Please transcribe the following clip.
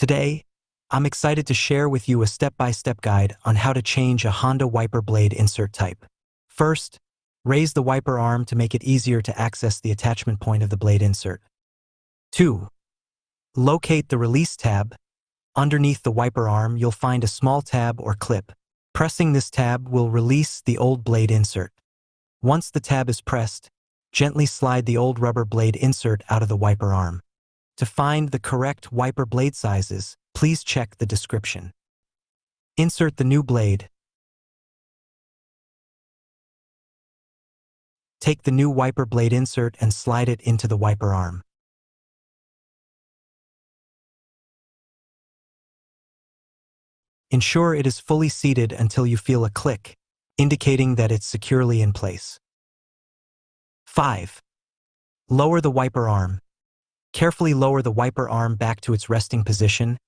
Today, I'm excited to share with you a step-by-step guide on how to change a Honda wiper blade insert type. First, raise the wiper arm to make it easier to access the attachment point of the blade insert. 2. Locate the release tab. Underneath the wiper arm, you'll find a small tab or clip. Pressing this tab will release the old blade insert. Once the tab is pressed, gently slide the old rubber blade insert out of the wiper arm. To find the correct wiper blade sizes, please check the description. Insert the new blade. Take the new wiper blade insert and slide it into the wiper arm. Ensure it is fully seated until you feel a click, indicating that it's securely in place. 5. Lower the wiper arm. Carefully lower the wiper arm back to its resting position